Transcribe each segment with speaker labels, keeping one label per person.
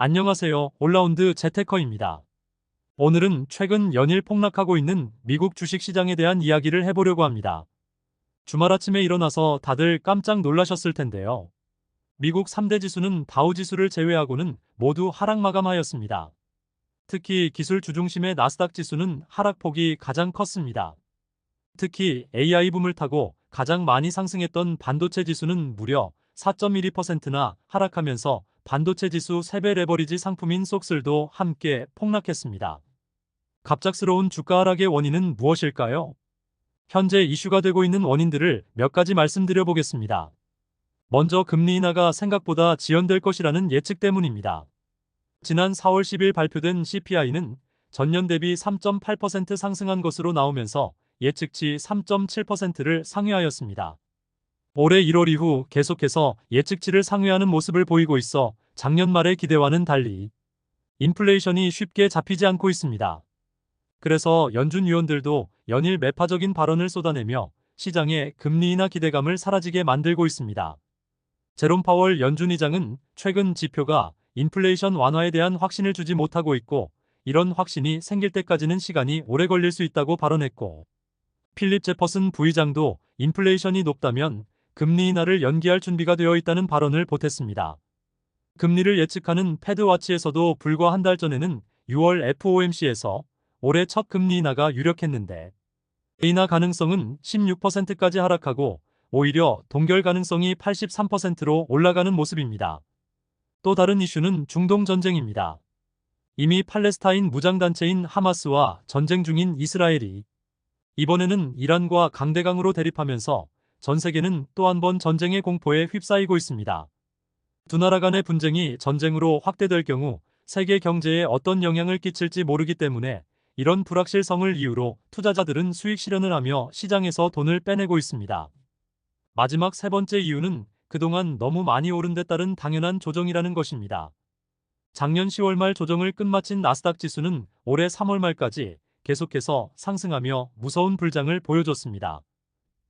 Speaker 1: 안녕하세요. 올라운드 재테커입니다. 오늘은 최근 연일 폭락하고 있는 미국 주식시장에 대한 이야기를 해보려고 합니다. 주말 아침에 일어나서 다들 깜짝 놀라셨을 텐데요. 미국 3대 지수는 다우 지수를 제외하고는 모두 하락 마감하였습니다. 특히 기술 주중심의 나스닥 지수는 하락폭이 가장 컸습니다. 특히 AI 붐을 타고 가장 많이 상승했던 반도체 지수는 무려 4.12%나 하락하면서 반도체 지수 3배 레버리지 상품인 속슬도 함께 폭락했습니다. 갑작스러운 주가 하락의 원인은 무엇일까요? 현재 이슈가 되고 있는 원인들을 몇 가지 말씀드려 보겠습니다. 먼저 금리 인하가 생각보다 지연될 것이라는 예측 때문입니다. 지난 4월 10일 발표된 CPI는 전년 대비 3.8% 상승한 것으로 나오면서 예측치 3.7%를 상회하였습니다. 올해 1월 이후 계속해서 예측치를 상회하는 모습을 보이고 있어 작년 말의 기대와는 달리 인플레이션이 쉽게 잡히지 않고 있습니다. 그래서 연준 위원들도 연일 매파적인 발언을 쏟아내며 시장의 금리 인하 기대감을 사라지게 만들고 있습니다. 제롬 파월 연준 의장은 최근 지표가 인플레이션 완화에 대한 확신을 주지 못하고 있고 이런 확신이 생길 때까지는 시간이 오래 걸릴 수 있다고 발언했고 필립 제퍼슨 부의장도 인플레이션이 높다면 금리 인하를 연기할 준비가 되어 있다는 발언을 보탰습니다. 금리를 예측하는 패드와치에서도 불과 한 달 전에는 6월 FOMC에서 올해 첫 금리 인하가 유력했는데 인하 가능성은 16%까지 하락하고 오히려 동결 가능성이 83%로 올라가는 모습입니다. 또 다른 이슈는 중동 전쟁입니다. 이미 팔레스타인 무장단체인 하마스와 전쟁 중인 이스라엘이 이번에는 이란과 강대강으로 대립하면서 전 세계는 또 한 번 전쟁의 공포에 휩싸이고 있습니다. 두 나라 간의 분쟁이 전쟁으로 확대될 경우 세계 경제에 어떤 영향을 끼칠지 모르기 때문에 이런 불확실성을 이유로 투자자들은 수익 실현을 하며 시장에서 돈을 빼내고 있습니다. 마지막 세 번째 이유는 그동안 너무 많이 오른 데 따른 당연한 조정이라는 것입니다. 작년 10월 말 조정을 끝마친 나스닥 지수는 올해 3월 말까지 계속해서 상승하며 무서운 불장을 보여줬습니다.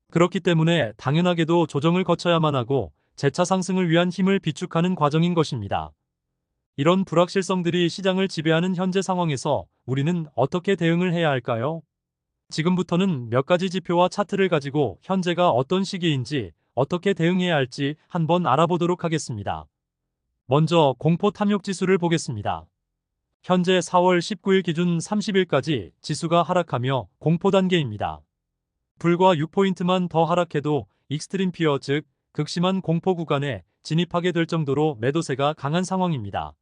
Speaker 1: 그렇기 때문에 당연하게도 조정을 거쳐야만 하고 재차 상승을 위한 힘을 비축하는 과정인 것입니다. 이런 불확실성들이 시장을 지배하는 현재 상황에서 우리는 어떻게 대응을 해야 할까요? 지금부터는 몇 가지 지표와 차트를 가지고 현재가 어떤 시기인지 어떻게 대응해야 할지 한번 알아보도록 하겠습니다. 먼저 공포 탐욕 지수를 보겠습니다. 현재 4월 19일 기준 30일까지 지수가 하락하며 공포 단계입니다. 불과 6포인트만 더 하락해도 익스트림 피어 즉 극심한 공포 구간에 진입하게 될 정도로 매도세가 강한 상황입니다.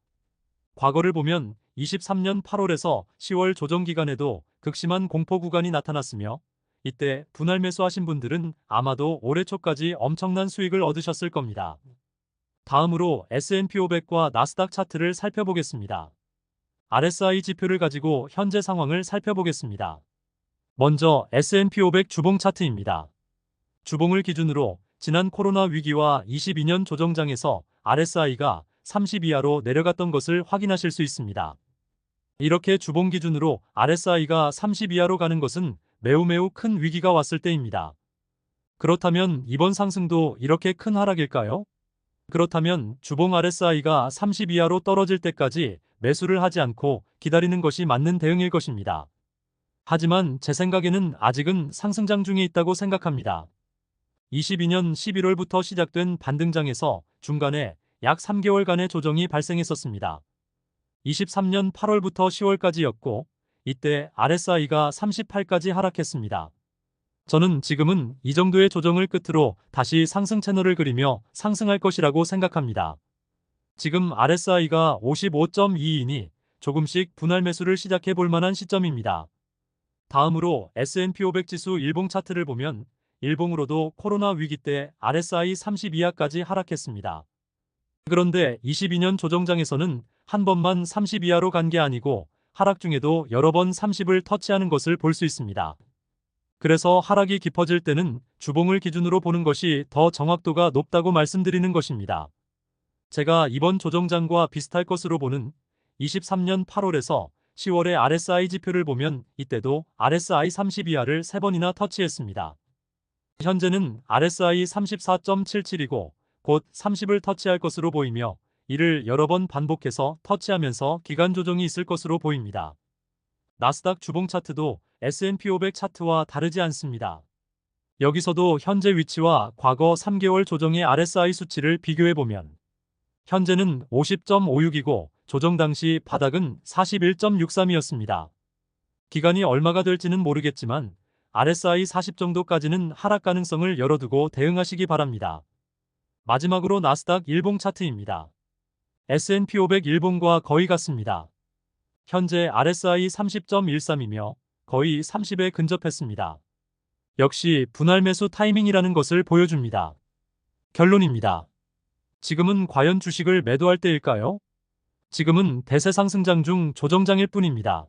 Speaker 1: 과거를 보면 23년 8월에서 10월 조정 기간에도 극심한 공포 구간이 나타났으며 이때 분할 매수하신 분들은 아마도 올해 초까지 엄청난 수익을 얻으셨을 겁니다. 다음으로 S&P 500과 나스닥 차트를 살펴보겠습니다. RSI 지표를 가지고 현재 상황을 살펴보겠습니다. 먼저 S&P 500 주봉 차트입니다. 주봉을 기준으로 지난 코로나 위기와 22년 조정장에서 RSI가 30 이하로 내려갔던 것을 확인하실 수 있습니다. 이렇게 주봉 기준으로 RSI가 30 이하로 가는 것은 매우 큰 위기가 왔을 때입니다. 그렇다면 이번 상승도 이렇게 큰 하락일까요? 그렇다면 주봉 RSI가 30 이하로 떨어질 때까지 매수를 하지 않고 기다리는 것이 맞는 대응일 것입니다. 하지만 제 생각에는 아직은 상승장 중에 있다고 생각합니다. 22년 11월부터 시작된 반등장에서 중간에 약 3개월간의 조정이 발생했었습니다. 23년 8월부터 10월까지였고 이때 RSI가 38까지 하락했습니다. 저는 지금은 이 정도의 조정을 끝으로 다시 상승 채널을 그리며 상승할 것이라고 생각합니다. 지금 RSI가 55.22이니 조금씩 분할 매수를 시작해 볼 만한 시점입니다. 다음으로 S&P 500 지수 일봉 차트를 보면 일봉으로도 코로나 위기 때 RSI 30 이하까지 하락했습니다. 그런데 22년 조정장에서는 한 번만 30 이하로 간 게 아니고 하락 중에도 여러 번 30을 터치하는 것을 볼 수 있습니다. 그래서 하락이 깊어질 때는 주봉을 기준으로 보는 것이 더 정확도가 높다고 말씀드리는 것입니다. 제가 이번 조정장과 비슷할 것으로 보는 23년 8월에서 10월의 RSI 지표를 보면 이때도 RSI 30 이하를 3번이나 터치했습니다. 현재는 RSI 34.77이고 곧 30을 터치할 것으로 보이며 이를 여러 번 반복해서 터치하면서 기간 조정이 있을 것으로 보입니다. 나스닥 주봉 차트도 S&P 500 차트와 다르지 않습니다. 여기서도 현재 위치와 과거 3개월 조정의 RSI 수치를 비교해보면 현재는 50.56이고 조정 당시 바닥은 41.63이었습니다. 기간이 얼마가 될지는 모르겠지만 RSI 40 정도까지는 하락 가능성을 열어두고 대응하시기 바랍니다. 마지막으로 나스닥 일봉 차트입니다. S&P 500 일봉과 거의 같습니다. 현재 RSI 30.13이며 거의 30에 근접했습니다. 역시 분할 매수 타이밍이라는 것을 보여줍니다. 결론입니다. 지금은 과연 주식을 매도할 때일까요? 지금은 대세 상승장 중 조정장일 뿐입니다.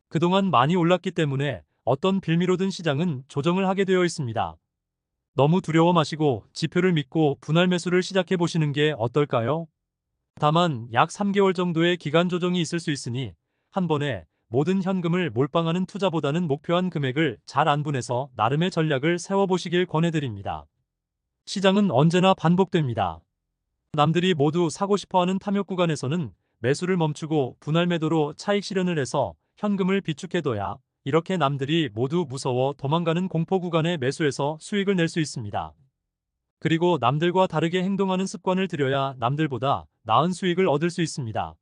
Speaker 1: 그동안 많이 올랐기 때문에 어떤 빌미로든 시장은 조정을 하게 되어 있습니다. 너무 두려워 마시고 지표를 믿고 분할 매수를 시작해 보시는 게 어떨까요? 다만 약 3개월 정도의 기간 조정이 있을 수 있으니 한 번에 모든 현금을 몰빵하는 투자보다는 목표한 금액을 잘 안분해서 나름의 전략을 세워보시길 권해드립니다. 시장은 언제나 반복됩니다. 남들이 모두 사고 싶어하는 탐욕 구간에서는 매수를 멈추고 분할 매도로 차익 실현을 해서 현금을 비축해둬야 이렇게 남들이 모두 무서워 도망가는 공포 구간에 매수해서 수익을 낼 수 있습니다. 그리고 남들과 다르게 행동하는 습관을 들여야 남들보다 나은 수익을 얻을 수 있습니다.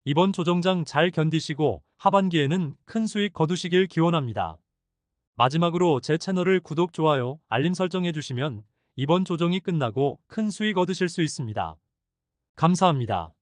Speaker 1: 이번 조정장 잘 견디시고 하반기에는 큰 수익 거두시길 기원합니다. 마지막으로 제 채널을 구독, 좋아요, 알림 설정해 주시면 이번 조정이 끝나고 큰 수익 얻으실 수 있습니다. 감사합니다.